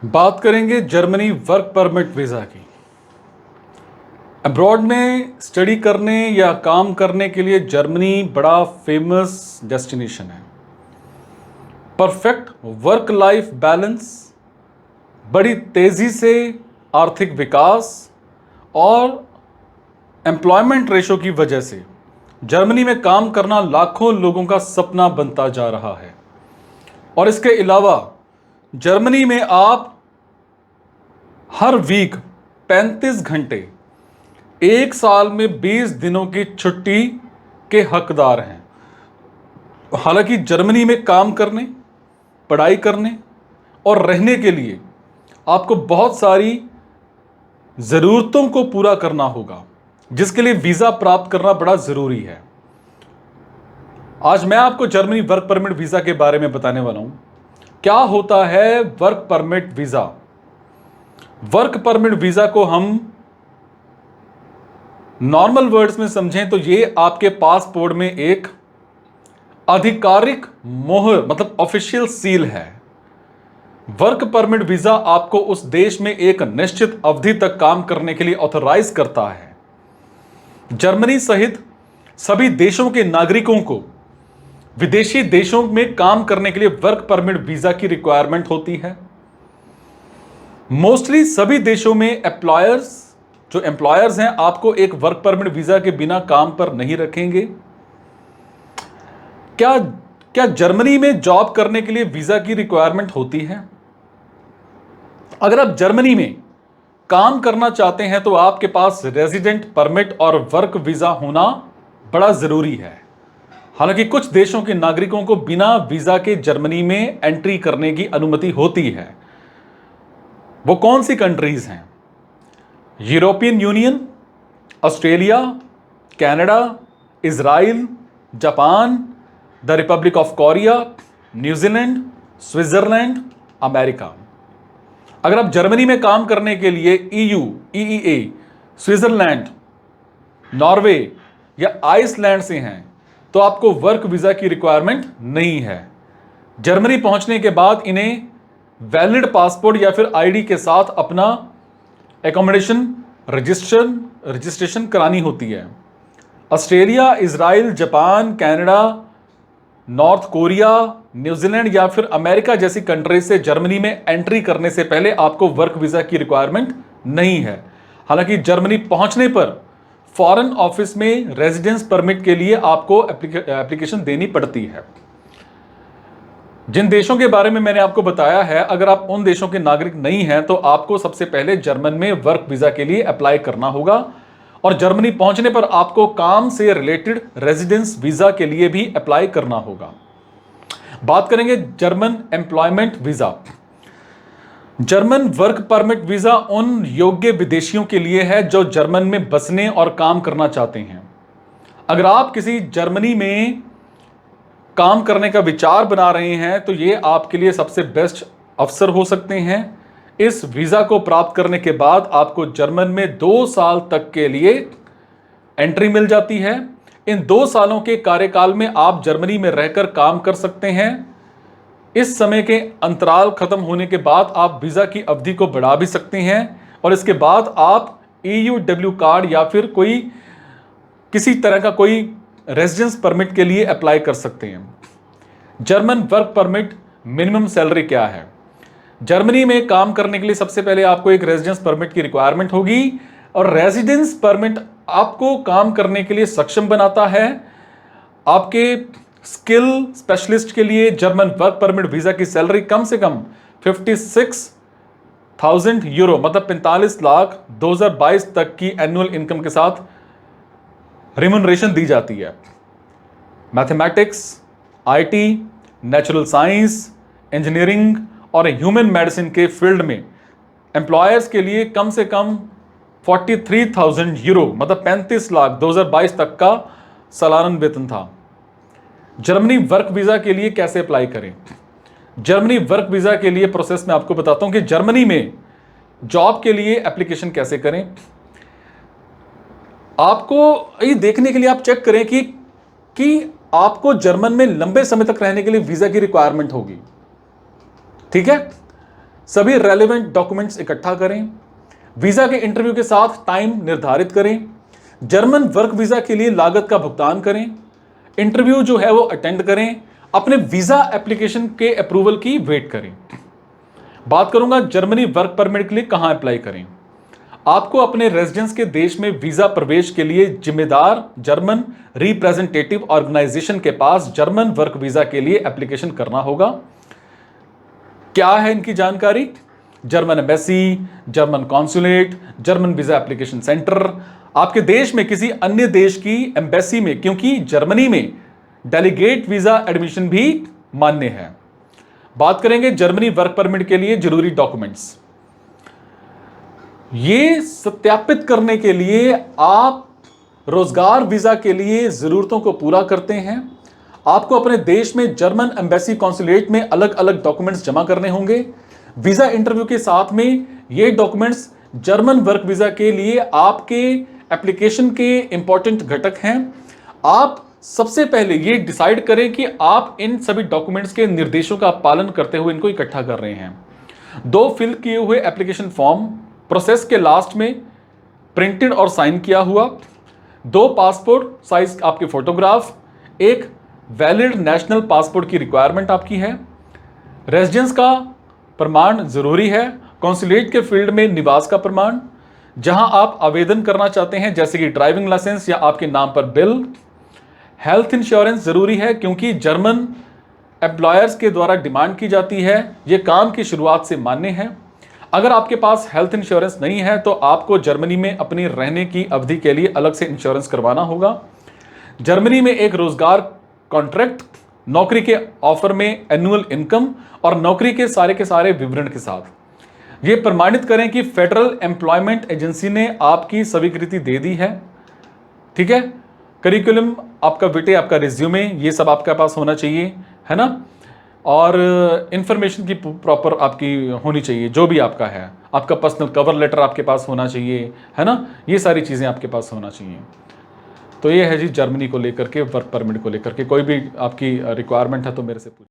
बात करेंगे Germany work permit visa की। अब्रॉड में स्टडी करने या काम करने के लिए जर्मनी बड़ा फेमस डेस्टिनेशन है। परफेक्ट वर्क लाइफ बैलेंस, बड़ी तेज़ी से आर्थिक विकास और एम्प्लॉयमेंट रेशो की वजह से जर्मनी में काम करना लाखों लोगों का सपना बनता जा रहा है। और इसके अलावा जर्मनी में आप हर वीक 35 घंटे, एक साल में 20 दिनों की छुट्टी के हकदार हैं। हालांकि जर्मनी में काम करने, पढ़ाई करने और रहने के लिए आपको बहुत सारी ज़रूरतों को पूरा करना होगा, जिसके लिए वीज़ा प्राप्त करना बड़ा ज़रूरी है। आज मैं आपको जर्मनी वर्क परमिट वीज़ा के बारे में बताने वाला हूं। क्या होता है work permit visa? Work permit visa को हम नॉर्मल वर्ड्स में समझें तो ये आपके पासपोर्ट में एक आधिकारिक मोहर मतलब ऑफिशियल सील है। वर्क परमिट वीज़ा आपको उस देश में एक निश्चित अवधि तक काम करने के लिए ऑथराइज करता है। जर्मनी सहित सभी देशों के नागरिकों को विदेशी देशों में काम करने के लिए वर्क परमिट वीज़ा की रिक्वायरमेंट होती है। मोस्टली सभी देशों में जो एम्प्लॉयर्स हैं आपको एक वर्क परमिट वीज़ा के बिना काम पर नहीं रखेंगे। क्या जर्मनी में जॉब करने के लिए वीज़ा की रिक्वायरमेंट होती है? अगर आप जर्मनी में काम करना चाहते हैं तो आपके पास रेजिडेंट परमिट और वर्क वीज़ा होना बड़ा ज़रूरी है। हालांकि कुछ देशों के नागरिकों को बिना वीज़ा के जर्मनी में एंट्री करने की अनुमति होती है। वो कौन सी कंट्रीज हैं? European union, Australia, Canada, Israel, Japan, the Republic of Korea, New Zealand, Switzerland, America. अगर आप जर्मनी में काम करने के लिए ईयू, ईईए, स्विट्जरलैंड, नॉर्वे या आइसलैंड से हैं तो आपको वर्क वीज़ा की रिक्वायरमेंट नहीं है। जर्मनी पहुंचने के बाद इन्हें वैलिड पासपोर्ट या फिर आईडी के साथ अपना एकोमोडेशन रजिस्ट्रेशन करानी होती है। Australia, Israel, Japan, Canada, north Korea, New Zealand या फिर अमेरिका जैसी कंट्री से जर्मनी में एंट्री करने से पहले आपको वर्क वीज़ा की रिक्वायरमेंट नहीं है। हालांकि जर्मनी पहुंचने पर फॉरेन ऑफिस में रेजिडेंस परमिट के लिए आपको एप्लीकेशन देनी पड़ती है। जिन देशों के बारे में मैंने आपको बताया है, अगर आप उन देशों के नागरिक नहीं हैं तो आपको सबसे पहले जर्मन में वर्क वीज़ा के लिए अप्लाई करना होगा और जर्मनी पहुंचने पर आपको काम से रिलेटेड रेजिडेंस वीज़ा के लिए भी अप्लाई करना होगा। बात करेंगे German employment visa. German work permit visa उन योग्य विदेशियों के लिए है जो जर्मन में बसने और काम करना चाहते हैं। अगर आप किसी जर्मनी में काम करने का विचार बना रहे हैं तो ये आपके लिए सबसे बेस्ट अवसर हो सकते हैं। इस वीज़ा को प्राप्त करने के बाद आपको जर्मन में 2 साल तक के लिए एंट्री मिल जाती है। इन 2 सालों के कार्यकाल में आप जर्मनी में रहकर काम कर सकते हैं। इस समय के अंतराल खत्म होने के बाद आप वीज़ा की अवधि को बढ़ा भी सकते हैं और इसके बाद आप EUW कार्ड या फिर किसी तरह का कोई रेजिडेंस परमिट के लिए अप्लाई कर सकते हैं। German work permit minimum salary क्या है? जर्मनी में काम करने के लिए सबसे पहले आपको एक रेजिडेंस परमिट की रिक्वायरमेंट होगी और रेजिडेंस परमिट आपको काम करने के लिए सक्षम बनाता है। आपके स्किल स्पेशलिस्ट के लिए जर्मन वर्क परमिट वीज़ा की सैलरी कम से कम 56,000 यूरो मतलब 45 लाख 2022 तक की एनुअल इनकम के साथ रिम्यूनरेशन दी जाती है। Mathematics, IT, natural science, engineering और ह्यूमन मेडिसिन के फील्ड में एम्प्लॉयर्स के लिए कम से कम 43,000 यूरो मतलब 35 लाख 2022 तक का सालाना वेतन था। जर्मनी वर्क वीज़ा के लिए कैसे अप्लाई करें? जर्मनी वर्क वीज़ा के लिए प्रोसेस में आपको बताता हूं कि जर्मनी में जॉब के लिए एप्लीकेशन कैसे करें। आपको ये देखने के लिए आप चेक करें कि आपको जर्मन में लंबे समय तक रहने के लिए वीज़ा की रिक्वायरमेंट होगी। ठीक है, सभी रेलेवेंट डॉक्यूमेंट्स इकट्ठा करें, वीजा के इंटरव्यू के साथ टाइम निर्धारित करें, जर्मन वर्क वीजा के लिए लागत का भुगतान करें, इंटरव्यू जो है वो अटेंड करें, अपने वीजा एप्लीकेशन के अप्रूवल की वेट करें। बात करूंगा जर्मनी वर्क परमिट के लिए कहां अप्लाई करें। आपको अपने रेजिडेंस के देश में वीजा प्रवेश के लिए जिम्मेदार जर्मन रिप्रेजेंटेटिव ऑर्गेनाइजेशन के पास जर्मन वर्क वीजा के लिए एप्लीकेशन करना होगा। क्या है इनकी जानकारी? German embassy, German consulate, German visa application centre, आपके देश में किसी अन्य देश की एम्बेसी में, क्योंकि जर्मनी में डेलीगेट वीजा एडमिशन भी मान्य है। बात करेंगे जर्मनी वर्क परमिट के लिए जरूरी डॉक्यूमेंट्स। ये सत्यापित करने के लिए आप रोजगार वीजा के लिए जरूरतों को पूरा करते हैं। आपको अपने देश में जर्मन एम्बेसी कॉन्सुलेट में अलग अलग डॉक्यूमेंट्स जमा करने होंगे। वीजा इंटरव्यू के साथ में ये डॉक्यूमेंट्स जर्मन वर्क वीजा के लिए आपके एप्लीकेशन के इंपॉर्टेंट घटक हैं। आप सबसे पहले ये डिसाइड करें कि आप इन सभी डॉक्यूमेंट्स के निर्देशों का पालन करते हुए इनको इकट्ठा कर रहे हैं। 2 फिल किए हुए एप्लीकेशन फॉर्म, प्रोसेस के लास्ट में प्रिंटेड और साइन किया हुआ, 2 पासपोर्ट साइज आपके फोटोग्राफ, एक वैलिड नेशनल पासपोर्ट की रिक्वायरमेंट आपकी है, रेजिडेंस का प्रमाण जरूरी है, कॉन्सुलेट के फील्ड में निवास का प्रमाण, जहां आप आवेदन करना चाहते हैं जैसे कि ड्राइविंग लाइसेंस या आपके नाम पर बिल, हेल्थ इंश्योरेंस जरूरी है क्योंकि जर्मन एम्प्लॉयर्स के द्वारा डिमांड की जाती है, यह काम की शुरुआत से मान्य है। अगर आपके पास हेल्थ इंश्योरेंस नहीं है तो आपको जर्मनी में अपनी रहने की अवधि के लिए अलग से इंश्योरेंस करवाना होगा। जर्मनी में एक रोजगार कॉन्ट्रैक्ट, नौकरी के ऑफर में एनुअल इनकम और नौकरी के सारे विवरण के साथ ये प्रमाणित करें कि फेडरल एम्प्लॉयमेंट एजेंसी ने आपकी स्वीकृति दे दी है। ठीक है, करिकुलम, आपका विटे, आपका रिज्यूमे, ये सब आपके पास होना चाहिए, है ना। और इंफॉर्मेशन की प्रॉपर आपकी होनी चाहिए, जो भी आपका है, आपका पर्सनल कवर लेटर आपके पास होना चाहिए, है ना। ये सारी चीज़ें आपके पास होना चाहिए। तो ये है जी जर्मनी को लेकर के, वर्क परमिट को लेकर के। कोई भी आपकी रिक्वायरमेंट है तो मेरे से पूछ।